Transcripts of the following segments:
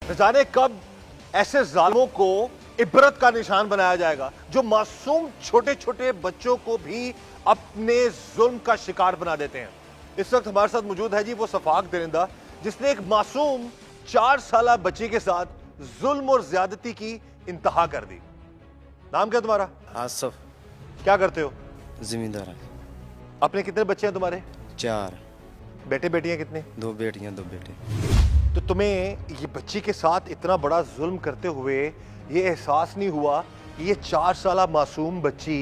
न जाने कब ऐसे जालिमों को इबरत का निशान बनाया जाएगा जो मासूम छोटे छोटे बच्चों को भी अपने जुल्म का शिकार बना देते हैं। इस वक्त हमारे साथ मौजूद है जी वो सफाक दरिंदा जिसने एक मासूम 4 साल बच्ची के साथ जुल्म और ज्यादती की इंतहा कर दी। नाम क्या तुम्हारा? आसफ। क्या करते हो? जिम्मेदार। अपने कितने बच्चे हैं तुम्हारे? 4 बेटे बेटियां कितने? 2 बेटियां 2 बेटे। तो तुम्हें ये बच्ची के साथ इतना बड़ा जुल्म करते हुए ये एहसास नहीं हुआ कि ये 4 साल मासूम बच्ची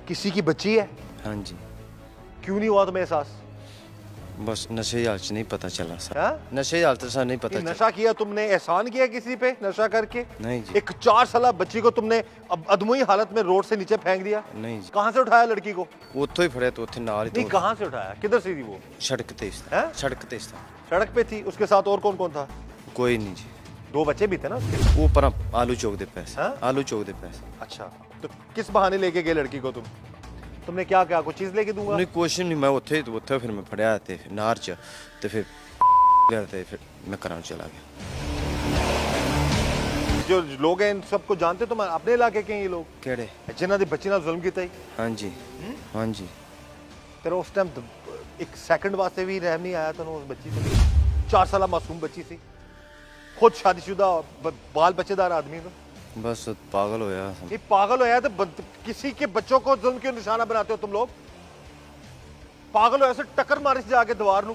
किसी की बच्ची है? हाँ जी। क्यों नहीं हुआ तुम्हें एहसास? बस नशे हाल से नहीं पता चला सर। हाँ? नशे हाल से नहीं पता चला। नशा किया तुमने, एहसान किया किसी पे नशा करके? नहीं जी। एक 4 साल बच्ची को तुमने अधमुई हालत में रोड से नीचे फेंक दिया? नहीं जी। कहाँ से उठाया लड़की को? उतो ही फड़े तो उथे नाल ही नहीं, तो कहाँ से उठाया? किधर से थी वो? सड़क ते हैं? सड़क ते था। सड़क पे थी। उसके साथ और कौन कौन था? कोई नहीं जी। 2 बच्चे भी थे ना उसके साथ? वो पर आलू चौक दे पैसे। हाँ? आलू चौक दे पैसे। अच्छा, तो किस बहाने लेके गए लड़की को तुमने क्या क्या कुछ चीज लेके दूंगा? नहीं कुछ नहीं, मैं उथे तो उथे फिर मैं फड़या ते फिर नार च ते फिर करते फिर मैं करान चला गया। जो लोग हैं इन सबको जानते हो तुम? अपने इलाके के हैं ये लोग केड़े? जिन्होंने बच्ची नाल जुल्म किया? हाँ जी। हाँ जी। तेरा उस टाइम एक सेकंड वास्ते भी रहम नहीं आया था उस बच्ची से? 4 साल मासूम बच्ची सी, खुद शादीशुदा बाल बच्चेदार आदमी तो बस पागल होया। ये पागल होया तो किसी के बच्चों को जुल्म क्यों निशाना बनाते हो तुम लोग? पागल हो ऐसे टक्कर मारे से जाके दीवार नू।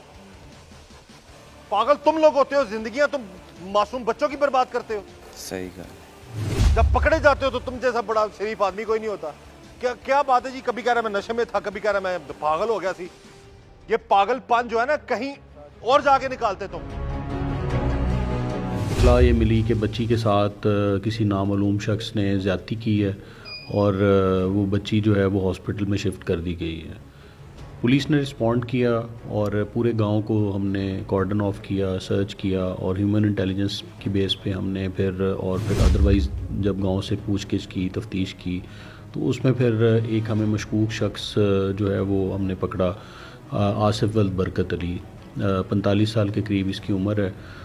पागल तुम लोग होते हो, जिंदगियां तुम मासूम बच्चों की बर्बाद करते हो। सही कहा। जब पकड़े जाते हो तो तुम जैसा बड़ा शरीफ आदमी कोई नहीं होता। क्या क्या बात है जी? कभी कह रहा मैं नशे में था, कभी कह रहा मैं पागल हो गया सी। ये पागलपन जो है ना कहीं और जाके निकालते तुम। इत्तला ये मिली कि बच्ची के साथ किसी नामालूम शख्स ने ज़्यादती की है और वो बच्ची जो है वो हॉस्पिटल में शिफ्ट कर दी गई है। पुलिस ने रिस्पॉन्ड किया और पूरे गांव को हमने कॉर्डन ऑफ किया, सर्च किया और ह्यूमन इंटेलिजेंस की बेस पे हमने फिर अदरवाइज़ जब गांव से पूछगिछ की, तफ्तीश की तो उसमें फिर एक हमें मशकूक शख्स जो है वो हमने पकड़ा। आसिफ वल्द बरकत अली, 45 साल के करीब इसकी उम्र है।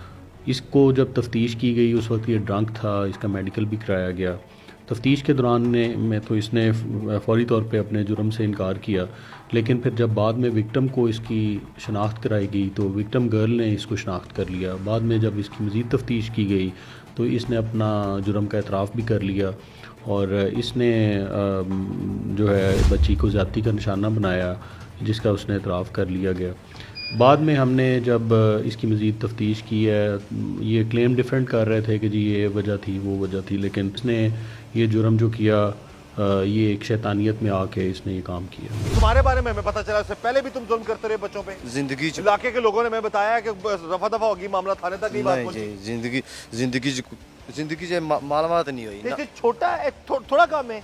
इसको जब तफ्तीश की गई उस वक्त ये ड्रंक था, इसका मेडिकल भी कराया गया। तफ्तीश के दौरान में तो इसने फौरी तौर पे अपने जुर्म से इनकार किया, लेकिन फिर जब बाद में विक्टिम को इसकी शनाख्त कराई गई तो विक्टिम गर्ल ने इसको शनाख्त कर लिया। बाद में जब इसकी मज़ीद तफ्तीश की गई तो इसने अपना जुर्म का एतराफ़ भी कर लिया और इसने जो है बच्ची को ज़्यादती का निशाना बनाया जिसका उसने एतराफ़ कर लिया गया। बाद में हमने जब इसकी मज़ीद तफ्तीश की है, ये क्लेम डिफरेंट कर रहे थे कि जी ये वजह थी वो वजह थी, लेकिन इसने ये जुर्म जो किया ये एक शैतानियत में आके इसने ये काम किया। तुम्हारे बारे में हमें पता चला इससे पहले भी तुम जुल्म करते रहे बच्चों पे? जिंदगी इलाके के लोगों ने हमें बताया कि रफा दफा होगी, मामला थाने तक नहीं बात पहुंची। जिंदगी से मालूमात नहीं हुई ना। छोटा है, थोड़ा काम है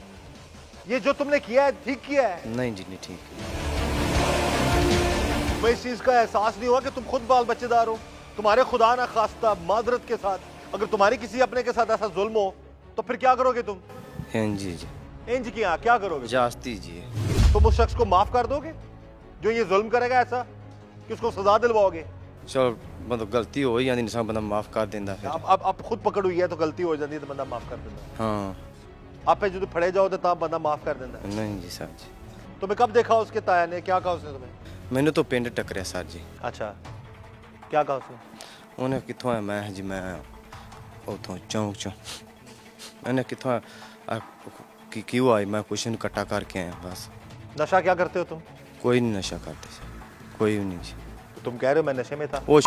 ये जो तुमने किया है, ठीक किया है? नहीं जी, नहीं ठीक। तुम्हें इस चीज का एहसास नहीं हुआ कि तुम खुद बाल बच्चेदार हो? तुम्हारे खुदा ना खास्ता मादरत के साथ अगर तुम्हारी किसी अपने के साथ ऐसा जुल्म हो तो फिर क्या करोगे तुम? हाँ जी जी। इंज किया क्या करोगे? जास्ती जी। तुम उस शख्स को माफ कर दोगे जो ये जुल्म करेगा ऐसा कि उसको सजा दिलवाओगे? चलो मतलब गलती हो ही जाती, इंसान बंदा माफ कर देता फिर। अब खुद पकड़ हुई है तो गलती हो जाती है तो बंदा माफ कर देता। हाँ। आप जो फड़े जाओ तो तब बंदा माफ कर देता। नहीं जी सर जी। तुम्हें कब देखा उसके ताया ने? क्या कहा उसने तुम्हें? मैंने तो पिंड टकरिया सर जी। अच्छा, क्या कहा उसने? उन्हें कितों आया? मैं जी मैं उतों चौंक चो। मैंने कितों क्यों आई? मैं कुछ नहीं कट्टा करके आया बस। नशा क्या करते हो तुम? कोई नहीं नशा करते सर, कोई भी नहीं जी। तो तुम कह रहे हो मैं नशे में था? वो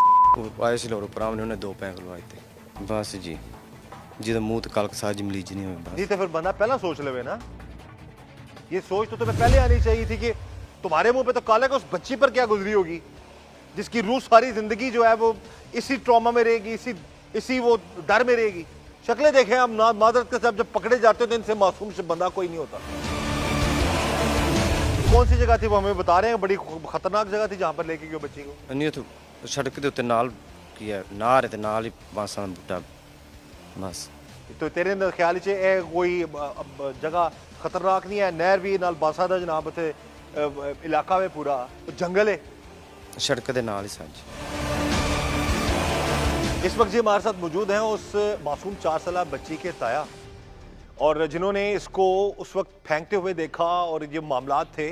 आए से लोग पराम ने उन्हें 2 पैक लवाए थे बस जी। जिदा मुंह तो कल साज मलीज नहीं हुई बस। नहीं तो फिर बंदा पहला सोच लेवे ना। ये सोच तो तुम्हें पहले आनी चाहिए थी कि तुम्हारे मुंह पे तो काला का उस बच्ची पर क्या गुजरी होगी जिसकी रूह सारी जिंदगी जो है वो इसी ट्रॉमा में रहेगी, इसी वो डर में रहेगी। शक्लें देखें हम मादरत के साथ जब पकड़े जाते हो तो इनसे मासूम से बंदा कोई नहीं होता। कौन सी जगह थी वो हमें बता रहे हैं? बड़ी खतरनाक जगह थी जहाँ पर लेके गए बच्ची को। नहीं तो सड़क के उत्ते नाल किया नार है ते नाल ही बांसा बूटा बस। तो तेरे ख्याल च ए कोई जगह खतरनाक नहीं है? नहर भी नाल बांसा दा जनाब उते इलाका में पूरा जंगल है। सड़क दे नाल ही सर जी। इस वक्त जी हमारे साथ मौजूद हैं उस मासूम 4 साल बच्ची के ताया, और जिन्होंने इसको उस वक्त फेंकते हुए देखा और ये मामलात थे,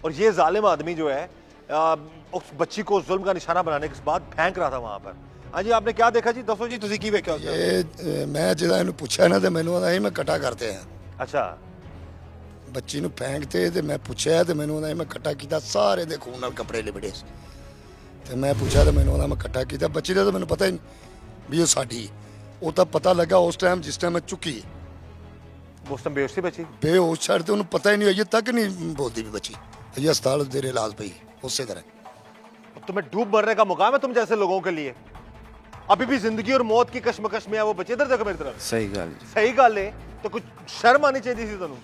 और ये जालिम आदमी जो है उस बच्ची को जुल्म का निशाना बनाने के बाद फेंक रहा था वहां पर। हाँ जी, आपने क्या देखा जी? दसो जी, तुसी की वेख्या? ਇਹ ਮੈਂ ਜਿਹੜਾ ਇਹਨੂੰ ਪੁੱਛਿਆ ਨਾ ਤੇ ਮੈਨੂੰ ਆਦਾ ਸੀ ਮੈਂ ਇਕੱਠਾ ਕਰਦੇ ਆ अच्छा, ਬੱਚੀ ਨੂੰ ਫੈਂਕਤੇ ਤੇ ਮੈਂ ਪੁੱਛਿਆ ਤੇ ਮੈਨੂੰ ਆਦਾ ਸੀ ਮੈਂ ਇਕੱਠਾ ਕੀਤਾ, ਸਾਰੇ ਦੇ ਖੂਨ ਨਾਲ ਕੱਪੜੇ ਲਿਬੜੇ ਸੀ ਤੇ ਮੈਂ ਪੁੱਛਿਆ ਤੇ ਮੈਨੂੰ ਆਦਾ ਮੈਂ ਇਕੱਠਾ ਕੀਤਾ। ਬੱਚੀ ਦਾ ਤਾਂ ਮੈਨੂੰ ਪਤਾ ਹੀ ਨਹੀਂ ਵੀ ਉਹ ਸਾਡੀ, ਉਹ ਤਾਂ ਪਤਾ ਲੱਗਾ ਉਸ ਟਾਈਮ ਜਿਸ ਟਾਈਮ ਮੈਂ ਚੁੱਕੀ वो उस टाइम बेहोश थी बच्ची? ਬੇਹੋਸ਼ ਛੱਡ ਤੇ ਉਹਨੂੰ ਪਤਾ ਹੀ ਨਹੀਂ, ਅਜੇ ਤੱਕ ਨਹੀਂ ਬੋਲਦੀ ਵੀ ਬੱਚੀ, ਅਜੇ ਹਸਪਤਾਲ ਦੇ ਇਲਾਜ ਪਈ ਉਸੇ ਤਰ੍ਹਾਂ। अब तुम्हें डूब मरने का मुकाम है तुम जैसे लोगों के लिए? अभी भी जिंदगी और मौत की कश्मकश में है वो बच्चे। इधर देखो मेरी तरफ। सही गल जी। सही गल है, तो कुछ शर्म आनी चाहिए थी तुहानू।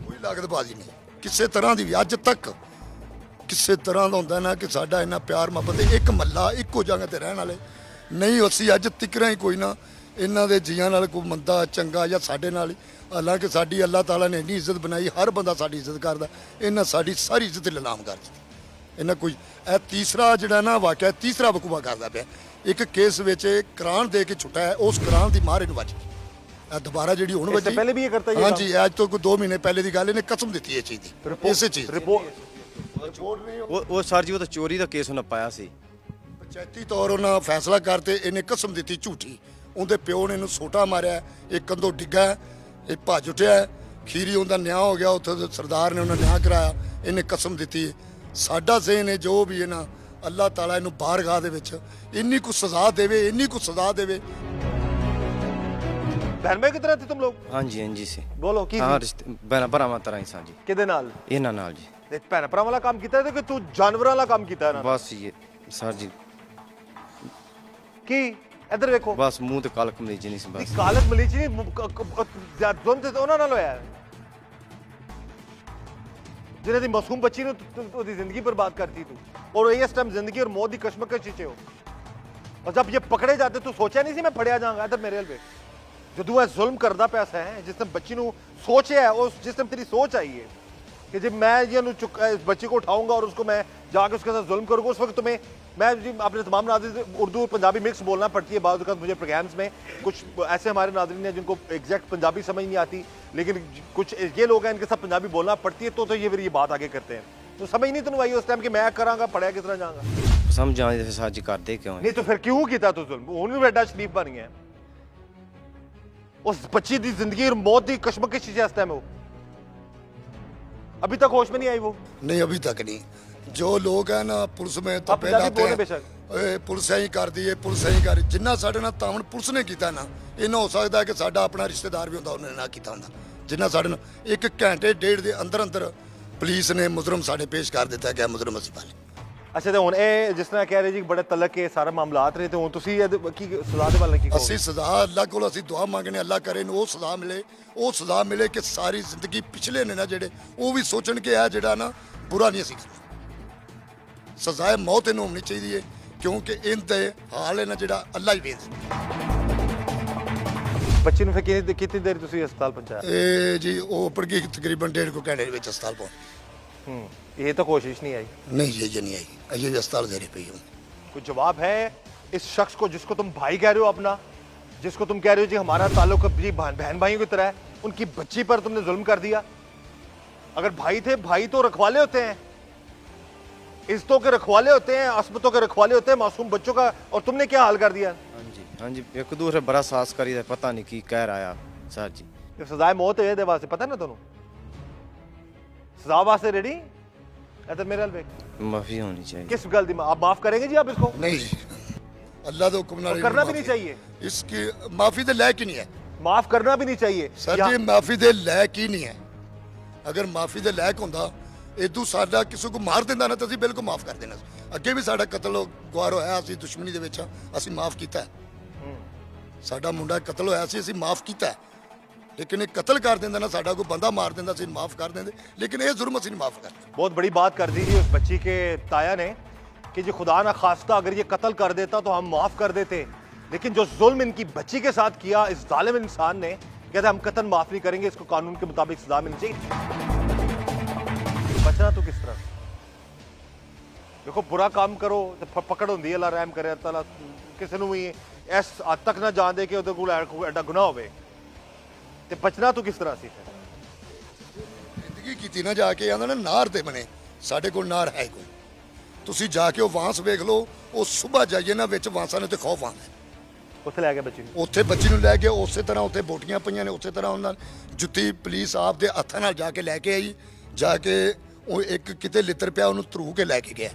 ਕੋਈ ਲਾਗਤਬਾਜ਼ੀ ਨਹੀਂ ਕਿਸੇ ਤਰ੍ਹਾਂ ਦੀ ਵੀ ਅੱਜ ਤੱਕ ਕਿਸੇ ਤਰ੍ਹਾਂ ਦਾ ਹੁੰਦਾ ਨਾ ਕਿ ਸਾਡਾ ਇੰਨਾ ਪਿਆਰ ਮੁਹੱਬਤ ਹੈ, ਇੱਕ ਮੱਲਾ ਇੱਕੋ ਜਗ੍ਹਾ ਤੇ ਰਹਿਣ ਵਾਲੇ ਨਹੀਂ, ਅਸੀਂ ਅੱਜ ਤਿਕਰਾਂ ਹੀ ਕੋਈ ਨਾ ਇਹਨਾਂ ਦੇ ਜੀਆਂ ਨਾਲ ਕੋਈ ਮੰਦਾ ਚੰਗਾ ਜਾਂ ਸਾਡੇ ਨਾਲ ਹੀ। ਹਾਲਾਂਕਿ ਸਾਡੀ ਅੱਲਾਹ ਤਾਲਾ ਨੇ ਇੰਨੀ ਇੱਜ਼ਤ ਬਣਾਈ, ਹਰ ਬੰਦਾ ਸਾਡੀ ਇੱਜ਼ਤ ਕਰਦਾ, ਇਹਨਾਂ ਸਾਡੀ ਸਾਰੀ ਇੱਜ਼ਤ ਨਿਲਾਮ ਕਰ ਦਿੱਤੀ। ਇਹਨਾਂ ਕੋਈ ਇਹ ਤੀਸਰਾ ਜਿਹੜਾ ਨਾ ਵਾਕਿਆ ਤੀਸਰਾ ਵਕੂਆ ਕਰਦਾ ਪਿਆ। ਇੱਕ ਕੇਸ ਵਿੱਚ ਕੁਰਾਨ ਦੇ ਕੇ ਛੁੱਟਾ ਹੈ, ਉਸ ਕੁਰਾਨ ਦੀ ਮਾਰ ਇਹਨੂੰ ਵੱਜ ਗਈ। ਇਹ ਦੁਬਾਰਾ ਜਿਹੜੀ ਹੁਣ इससे ਵੱਜੀ, पहले भी ये करता है ये ਹਾਂਜੀ ਅੱਜ ਤੋਂ ਕੋਈ 2 ਮਹੀਨੇ ਪਹਿਲੇ ਦੀ ਗੱਲ, ਇਹਨੇ ਕਸਮ ਦਿੱਤੀ ਇਹ ਚੀਜ਼ ਦੀ, ਇਸੇ ਚੀਜ਼ ਦੀ। रिपोर्ट ਉਹ ਸਰ ਜੀ ਉਹ ਤਾਂ ਚੋਰੀ ਦਾ ਕੇਸ ਉਹਨਾਂ ਪਾਇਆ ਸੀ। ਪੰਚਾਇਤੀ ਤੌਰ ਉਹਨਾਂ ਫੈਸਲਾ ਕਰਤੇ, ਇਹਨੇ ਕਸਮ ਦਿੱਤੀ ਝੂਠੀ। ਉਹਦੇ ਪਿਓ ਨੇ ਇਹਨੂੰ ਸੋਟਾ ਮਾਰਿਆ, ਇਹ ਕੰਧੋਂ ਡਿੱਗਾ, ਇਹ ਭੱਜ ਉੱਠਿਆ, ਖੀਰੀ ਉਹਦਾ ਨਿਆਂ ਹੋ ਗਿਆ, ਉੱਥੇ ਦੇ ਸਰਦਾਰ ਨੇ ਉਹਨਾਂ ਨਿਆਂ ਕਰਾਇਆ, ਇਹਨੇ ਕਸਮ ਦਿੱਤੀ। ਸਾਡਾ ਜ਼ਹਿਨ ਹੈ ਜੋ ਵੀ ਇਹਨਾਂ ਅੱਲਾਹ ਤਾਲਾ ਇਹਨੂੰ ਬਾਰਗਾਹ ਦੇ ਵਿੱਚ ਇੰਨੀ ਕੁ ਸਜ਼ਾ ਦੇਵੇ, ਇੰਨੀ ਕੁ ਸਜ਼ਾ ਦੇਵੇ। बहन भाई कितने थे तुम लोग? ਹਾਂਜੀ ਹਾਂਜੀ ਸੀ। बोलो की ਹਾਂ ਰਿਸ਼ਤੇ ਭੈਣਾਂ ਭਰਾਵਾਂ ਤਰ੍ਹਾਂ ਹੀ ਸਾਂ ਜੀ, किदे नाल? ਇਹਨਾਂ ਨਾਲ ਜੀ। ते भैन भरा वाला काम किया कि तू जानवर वाला काम किया है ना? ਬਸ ਇਹ ਸਰ ਜੀ की इधर देखो, ਬਸ ਮੂੰਹ ਤੇ ਕਾਲਕ ਮਰੀਜ਼ ਨਹੀਂ ਸੀ दी ਬਸ। कालक मलीची नहीं जुल्म ते उन्हां नाल होया है जिन्हें दी मासूम बच्ची ਨੂੰ ਉਹਦੀ ਜ਼ਿੰਦਗੀ बर्बाद करती तू, और इस टाइम जिंदगी और मौत की कश्मकश च हो। और जब ये पकड़े जाते तू सोचा नहीं सी मैं फड़िया जाऊंगा? इधर मेरे हल जो तू जुल्म करता पैसा है, जिस टाइम बच्ची ਨੂੰ सोचा है, उस जिस टाइम तेरी सोच आई है कि जब मैं ये इस बच्ची को उठाऊंगा और उसको मैं जाके उसके साथ जुल्म करूंगा, उस वक्त तुम्हें मैं जी अपने तमाम नाज़रीन उर्दू पंजाबी मिक्स बोलना पड़ती है बाद मुझे प्रोग्राम्स में। कुछ ऐसे हमारे नाज़रीन हैं जिनको एग्जैक्ट पंजाबी समझ नहीं आती, लेकिन कुछ ये लोग हैं इनके साथ पंजाबी बोलना पड़ती है, तो ये फिर ये बात आगे करते हैं। तो समझ नहीं तुम आई उस टाइम कि मैं करांगा, पढ़िया किस तरह जाऊंगा? ਸਮਝ ਆਉਂਦੇ ਫਿਰ ਸੱਚ ਕਰਦੇ ਕਿਉਂ? नहीं तो फिर क्यों किया तू जुल्म? हूं भी एडा शरीफ बन गया। उस बच्ची की जिंदगी और मौत की कश्मकश च इस टाइम वो अभी तक होश में नहीं आई वो। नहीं अभी तक नहीं। जो लोग हैं ना पुलिस में तो आप पहले पंजाबी आते बोले हैं, बेशक। "ਓਏ ਪੁਲਿਸ ਐਂ ਹੀ ਕਰਦੀ ਏ, ਪੁਲਿਸ ਐਂ ਹੀ ਕਰ।" ਜਿੰਨਾ ਸਾਡੇ ਨਾਲ ਤਾਵਣ ਪੁਲਿਸ ਨੇ ਕੀਤਾ ਨਾ, ਇਹਨਾਂ ਹੋ ਸਕਦਾ ਹੈ ਕਿ ਸਾਡਾ ਆਪਣਾ ਰਿਸ਼ਤੇਦਾਰ ਵੀ ਹੁੰਦਾ ਉਹਨੇ ਨਾ ਕੀਤਾ ਹੁੰਦਾ। ਜਿੰਨਾ ਸਾਡੇ ਨਾਲ 1 ਘੰਟੇ ਡੇਢ ਦੇ ਅੰਦਰ ਅੰਦਰ ਪੁਲਿਸ ਨੇ ਮੁਜਰਮ ਸਾਡੇ ਪੇਸ਼ ਕਰ ਦਿੱਤਾ ਗਿਆ, ਮੁਜਰਮ ਅਸੀਂ ਪਾਲੇ। अच्छा तो हुण ਇਹ ਜਿਸ ਤਰ੍ਹਾਂ ਕਹਿ ਰਹੇ ਜੀ ਬੜੇ ਤਲਕ ਕੇ ਸਾਰਾ ਮਾਮਲਾਤ ਰਹੇ, ਤੇ ਹੁਣ ਤੁਸੀਂ ਕੀ ਸਜ਼ਾ ਦੇ ਵੱਲ ਕੀ ਕਹੋਗੇ? ਅਸੀਂ ਸਜ਼ਾ ਅੱਲਾਹ ਕੋਲ ਅਸੀਂ ਦੁਆ ਮੰਗਨੇ, ਅੱਲਾਹ ਕਰੇ ਇਹਨੂੰ ਉਹ ਸਜ਼ਾ ਮਿਲੇ, ਉਹ ਸਜ਼ਾ ਮਿਲੇ ਕਿ ਸਾਰੀ ਜ਼ਿੰਦਗੀ ਪਿਛਲੇ ਨੇ ਨਾ ਜਿਹੜੇ ਉਹ ਵੀ ਸੋਚਣ ਕਿ ਇਹ ਜਿਹੜਾ ਨਾ ਬੁਰਾ ਨਹੀਂ ਅਸੀਂ ਕਰਨਾ। ਸਜ਼ਾਏ ਮੌਤ ਇਹਨੂੰ ਹੋਣੀ ਚਾਹੀਦੀ ਹੈ ਕਿਉਂਕਿ ਇਹਦੇ ਹਾਲ ਹੈ ਨਾ ਜਿਹੜਾ ਅੱਲਾਹ ਹੀ ਵੇਖਦਾ। ਬੱਚੇ ਨੂੰ ਫਿਰ ਕਿੰਨੀ ਦੇਰ ਤੁਸੀਂ ਹਸਪਤਾਲ ਪਹੁੰਚਾਇਆ? ਇਹ ਜੀ ਉਹ ਉੱਪਰ ਗਈ ਤਕਰੀਬਨ 1.5 ਘੰਟੇ ਦੇ ਵਿੱਚ ਹਸਪਤਾਲ ਪਹੁੰਚ। ये तो कोशिश नहीं आई? नहीं ये नहीं आई, अजय हस्पताल दे रही पई हूँ। कोई जवाब है इस शख्स को जिसको तुम भाई कह रहे हो अपना, जिसको तुम कह रहे हो जी हमारा ताल्लुक जी बहन भाइयों की तरह है, उनकी बच्ची पर तुमने जुल्म कर दिया? अगर भाई थे, भाई तो रखवाले होते हैं, इज्जतों के रखवाले होते हैं, अस्मतों के रखवाले होते हैं, मासूम बच्चों का, और तुमने क्या हाल कर दिया? ਹਾਂਜੀ ਹਾਂਜੀ ਇੱਕ ਦੂਸਰੇ ਬੜਾ ਸਾਹਸ ਕਰੀਦਾ, ਪਤਾ ਨਹੀਂ ਕੀ ਕਹਿ ਰਿਹਾ ਸਰ ਜੀ। ये सजाए मौत है ये वास्ते पता है ना तुम सजा वास्ते रेडी? इधर मेरे हल ਮਾਫੀ ਹੋਣੀ ਚਾਹੀਦੀ। किस गलती में आप माफ करेंगे जी आप इसको? नहीं जी अल्लाह के हुक्म नाल करना भी माफ़ी। नहीं चाहिए। इसकी माफी दे लायक ही नहीं है माफ करना भी नहीं चाहिए सर या- जी, माफी दे लायक ही नहीं है। अगर माफी दे लायक होंदा इदू साडा किसी को मार दिंदा ना तो ਅਸੀਂ बिल्कुल माफ कर देना। ਅੱਗੇ ਵੀ ਸਾਡਾ ਕਤਲ ਗਵਾਰ ਹੋਇਆ, ਅਸੀਂ ਦੁਸ਼ਮਣੀ ਦੇ ਵਿੱਚ ਅਸੀਂ ਮਾਫ ਕੀਤਾ। ਸਾਡਾ ਮੁੰਡਾ ਕਤਲ ਹੋਇਆ ਸੀ, ਅਸੀਂ ਮਾਫ ਕੀਤਾ, लेकिन ये कत्ल कर देंदा ना, साडा कोई बंदा मार देंदा ਅਸੀਂ माफ कर देंदे, लेकिन ये जुर्म ਅਸੀਂ नहीं माफ करते। बहुत बड़ी बात कर दी थी उस बच्ची के ताया ने कि जो खुदा ना खास्ता अगर ये कत्ल कर देता तो हम माफ कर देते, लेकिन जो जुल्म इनकी बच्ची के साथ किया इस जालिम इंसान ने, कहते हम कत्ल माफ नहीं करेंगे, इसको कानून के मुताबिक सजा मिलनी चाहिए। बचना तो किस तरह? देखो बुरा काम करो तो पकड़ होंदी है, अल्लाह रहम करे, अल्लाह ताला किसी ਨੂੰ ਵੀ ਇਸ ਹੱਦ ਤੱਕ ਨਾ ਜਾਣ ਦੇ ਕਿ ਉਹਦੇ ਕੋਲ ਐਡਾ ਗੁਨਾਹ ਹੋਵੇ ਤੇ ਬਚਣਾ ਤੂੰ ਕਿਸ ਤਰ੍ਹਾਂ ਸੀ ਫਿਰ? ਜ਼ਿੰਦਗੀ ਕੀਤੀ ਨਾ ਜਾ ਕੇ ਆਂਦਾ ਨਾ ਨਾਰ ਤੇ ਬਣੇ, ਸਾਡੇ ਕੋਲ ਨਾਰ ਹੈ ਕੋਈ। ਤੁਸੀਂ ਜਾ ਕੇ ਉਹ ਵਾਂਸ ਵੇਖ ਲਓ, ਉਹ ਸਵੇਰ ਜਾਈਏ ਨਾ ਵਿੱਚ ਵਾਂਸਾਂ ਨੇ ਤੇ ਖੌਫ ਆਉਂਦਾ। ਉੱਥੇ ਲੈ ਕੇ ਬੱਚੀ ਨੂੰ, ਉੱਥੇ ਬੱਚੀ ਨੂੰ ਲੈ ਕੇ ਉਸੇ ਤਰ੍ਹਾਂ ਉੱਥੇ ਬੋਟੀਆਂ ਪਈਆਂ ਨੇ, ਉਸੇ ਤਰ੍ਹਾਂ ਉਹਨਾਂ ਜੁੱਤੀ ਪੁਲਿਸ ਆਪ ਦੇ ਹੱਥਾਂ ਨਾਲ ਜਾ ਕੇ ਲੈ ਕੇ ਆਈ, ਜਾ ਕੇ ਉਹ ਇੱਕ ਕਿਤੇ ਲਿੱਤਰ ਪਿਆ ਉਹਨੂੰ ਧਰੂ ਕੇ ਲੈ ਕੇ ਗਿਆ,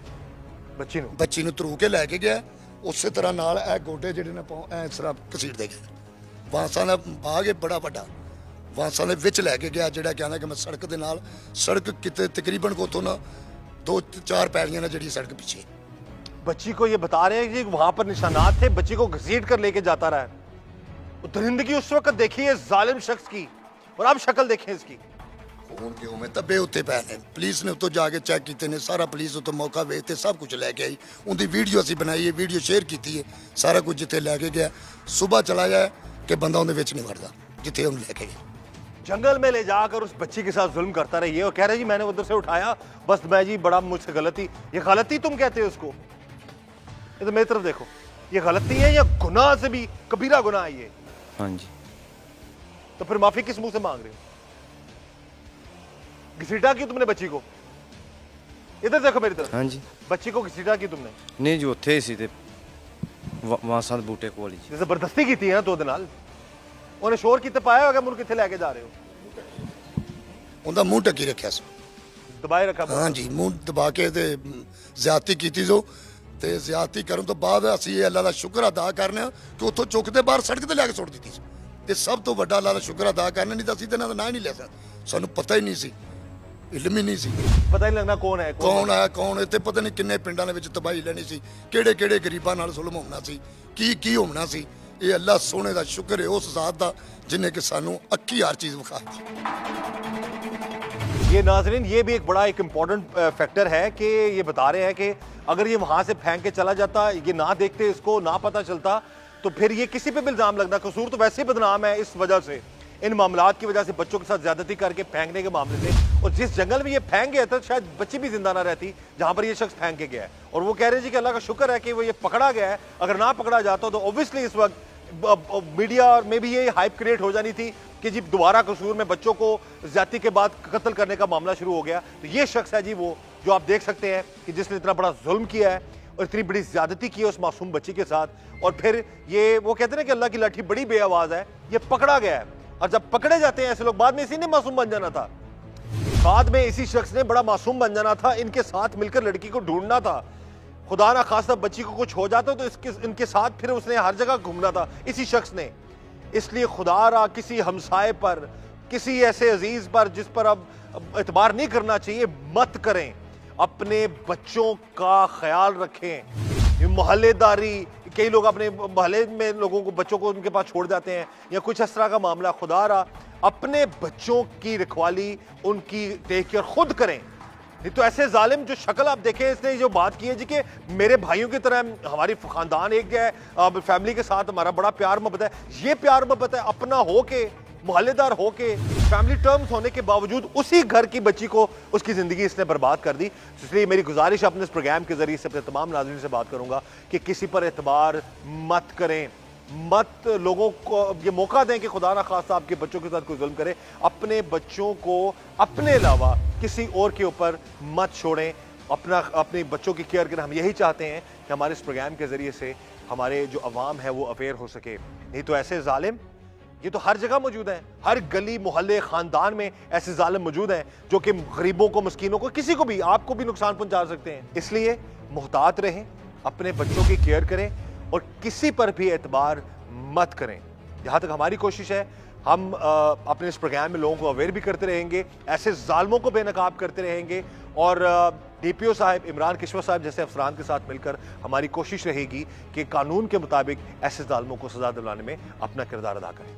ਬੱਚੀ ਨੂੰ ਧਰੂ ਕੇ ਲੈ ਕੇ ਗਿਆ। ਉਸੇ ਤਰ੍ਹਾਂ ਨਾਲ ਇਹ ਗੋਡੇ ਜਿਹੜੇ ਨੇ ਇਸ ਤਰ੍ਹਾਂ ਘਸੀੜਦੇ ਗਏ। ਵਾਂਸਾਂ ਦਾ ਬਾਗ ਹੈ ਬੜਾ ਵੱਡਾ, ਵਾਂਸਾਂ ਦੇ ਵਿੱਚ ਲੈ ਕੇ ਗਿਆ, ਜਿਹੜਾ ਕਹਿੰਦਾ ਕਿ ਮੈਂ ਸੜਕ ਦੇ ਨਾਲ, ਸੜਕ ਕਿਤੇ ਤਕਰੀਬਨ ਕੋਤੋਂ ਨਾ 2-4 पैड़ियां ना जड़ी सड़क पीछे। बच्ची को ये बता रहे हैं कि वहां पर निशानात थे, बच्ची को घसीट कर लेके जाता रहा है। दरिंदगी उस वक्त देखी है जालिम शख्स की, और अब शक्ल देखें इसकी। खून के उमें तब्बे उत्ते पै ने, पुलिस ने उत्तों जाके चेक किए ने, सारा पुलिस उत्तों मौका वेखते सब कुछ लैके आई, उनकी वीडियो असी बनाई है, वीडियो शेयर की है, सारा कुछ जिते लैके गया। सुबह चला जाए कि बंदा उन्हें विच नहीं वड़ता जिथे उन्हें लैके गया। जंगल में ले जाकर उस बच्ची के साथ जुल्म करता रही है और कह रहे जी मैंने उधर से उठाया, बस मैं जी बड़ा मुझसे गलती। ये गलती तुम कहते हो उसको? ये तो मेरी तरफ देखो, ये गलती है या गुनाह से भी कबीरा गुनाह है ये? हाँ जी। तो फिर माफी किस मुंह से मांग रहे हो? घसीटा की तुमने बच्ची को? इधर देखो मेरी तरफ। हाँ जी। बच्ची को घसीटा की तुमने? नहीं जो थे सी ते वांसा दे बूटे कोल जी। जबरदस्ती की थी ना तो दे नाल ਉਹਨੇ ਸ਼ੋਰ ਕਿਤੇ ਪਾਇਆ ਹੋਗਾ, ਮੁਰ ਕਿੱਥੇ ਲੈ ਕੇ ਜਾ ਰਹੇ ਹੋ? ਉਹਦਾ ਮੂੰਹ ਢੱਕੀ ਰੱਖਿਆ ਸੀ, ਦਬਾਏ ਰੱਖਾ। ਹਾਂ ਜੀ, ਮੂੰਹ ਦਬਾ ਕੇ ਤੇ ਜ਼ਿਆਦਤੀ ਕੀਤੀ ਜੋ, ਤੇ ਜ਼ਿਆਦਤੀ ਕਰਨ ਤੋਂ ਬਾਅਦ ਅਸੀਂ ਇਹ ਅੱਲਾ ਦਾ ਸ਼ੁਕਰ ਅਦਾ ਕਰਨੇ ਆ ਕਿ ਉੱਥੋਂ ਚੁੱਕ ਕੇ ਬਾਹਰ ਸੜਕ ਤੇ ਲੈ ਕੇ ਸੁੱਟ ਦਿੱਤੀ ਸੀ। ਤੇ ਸਭ ਤੋਂ ਵੱਡਾ ਅੱਲਾ ਦਾ ਸ਼ੁਕਰ ਅਦਾ ਕਰਨਾ, ਨਹੀਂ ਤਾਂ ਅਸੀਂ ਤੇ ਇਹਨਾਂ ਦਾ ਨਾਂ ਹੀ ਨਹੀਂ ਲੈ ਸਕਦੇ, ਸਾਨੂੰ ਪਤਾ ਹੀ ਨਹੀਂ ਸੀ, ਇਲਮ ਹੀ ਨਹੀਂ ਸੀ, ਪਤਾ ਹੀ ਨਹੀਂ ਲੱਗਣਾ ਕੌਣ ਹੈ ਕੌਣ ਇੱਥੇ, ਪਤਾ ਨਹੀਂ ਕਿੰਨੇ ਪਿੰਡਾਂ ਦੇ ਵਿੱਚ ਤਬਾਹੀ ਲੈਣੀ ਸੀ, ਕਿਹੜੇ ਕਿਹੜੇ ਗਰੀਬਾਂ ਨਾਲ ਜ਼ੁਲਮ ਹੋਣਾ ਸੀ, ਕੀ ਹੋਣਾ ਸੀ। ये अल्लाह सोने का शुक्र है उस जात का जिन्हें कि सानू अक्की हर चीज़ विखा दी। ये नाजरीन, ये भी एक बड़ा एक इम्पॉर्टेंट फैक्टर है कि ये बता रहे हैं कि अगर ये वहाँ से फेंक के चला जाता, ये ना देखते इसको, ना पता चलता, तो फिर ये किसी पे भी इल्ज़ाम लगना, कसूर तो वैसे ही बदनाम है इस वजह से, इन मामलात की वजह से, बच्चों के साथ ज्यादती करके फेंकने के मामले से। और जिस जंगल में ये फेंक गया था शायद बच्ची भी जिंदा ना रहती जहाँ पर ये शख्स फेंक के गया है। और वो कह रहे जी कि अल्लाह का शुक्र है कि वो ये पकड़ा गया है, अगर ना पकड़ा जाता तो ऑब्वियसली इस वक्त मीडिया में भी ये हाइप क्रिएट हो जानी थी कि जी दोबारा कसूर में बच्चों को ज्यादती के बाद कत्ल करने का मामला शुरू हो गया। तो ये शख्स है जी वो जो आप देख सकते हैं कि जिसने इतना बड़ा जुल्म किया है और इतनी बड़ी ज्यादती की है उस मासूम बच्ची के साथ। और फिर ये वो कहते हैं कि अल्लाह की लाठी बड़ी बेआवाज है, ये पकड़ा गया है। और जब पकड़े जाते हैं ऐसे लोग, बाद में इसी ने मासूम बन जाना था, बाद में इसी शख्स ने बड़ा मासूम बन जाना था, इनके साथ मिलकर लड़की को ढूंढना था। खुदा ना खास्ता बच्ची को कुछ हो जाता तो इनके साथ फिर उसने हर जगह घूमना था इसी शख्स ने। इसलिए खुदा रा किसी हमसाए पर, किसी ऐसे अजीज पर जिस पर अब एतबार नहीं करना चाहिए, मत करें। अपने बच्चों का ख्याल रखें। मोहल्लेदारी, कई लोग अपने मोहल्ले में लोगों को, बच्चों को उनके पास छोड़ जाते हैं या कुछ इस तरह का मामला। खुदा रा अपने बच्चों की रखवाली, उनकी देख कर खुद करें। नहीं तो ऐसे जालिम जो शक्ल आप देखें, इसने जो बात की है जी कि मेरे भाइयों की तरह हमारी खानदान एक है, फैमिली के साथ हमारा बड़ा प्यार मोहब्बत है, ये प्यार मोहब्बत है अपना हो के, मोहल्लेदार हो के, फैमिली टर्म्स होने के बावजूद उसी घर की बच्ची को, उसकी ज़िंदगी इसने बर्बाद कर दी। इसलिए मेरी गुजारिश अपने इस प्रोग्राम के ज़रिए से अपने तमाम नाज़रीन से बात करूँगा कि किसी पर एतबार मत करें, मत लोगों को ये मौका दें कि खुदा ना खास्ता आपके बच्चों के साथ कोई जुल्म करे। अपने बच्चों को अपने अलावा किसी और के ऊपर मत छोड़ें, अपने बच्चों की केयर करें। हम यही चाहते हैं कि हमारे इस प्रोग्राम के ज़रिए से हमारे जो अवाम है वो अवेयर हो सके। नहीं तो ऐसे जालिम ये तो हर जगह मौजूद हैं, हर गली मोहल्ले खानदान में ऐसे जालिम मौजूद हैं जो कि गरीबों को, मस्कीनों को, किसी को भी, आपको भी नुकसान पहुंचा सकते हैं। इसलिए मुहतात रहें, अपने बच्चों की केयर करें और किसी पर भी एतबार मत करें। जहाँ तक हमारी कोशिश है, हम अपने इस प्रोग्राम में लोगों को अवेयर भी करते रहेंगे, ऐसे जालिमों को बेनकाब करते रहेंगे और DPO साहब, इमरान किश्वर साहब जैसे अफसरान के साथ मिलकर हमारी कोशिश रहेगी कि कानून के मुताबिक ऐसे जालिमों को सजा दिलाने में अपना किरदार अदा करें।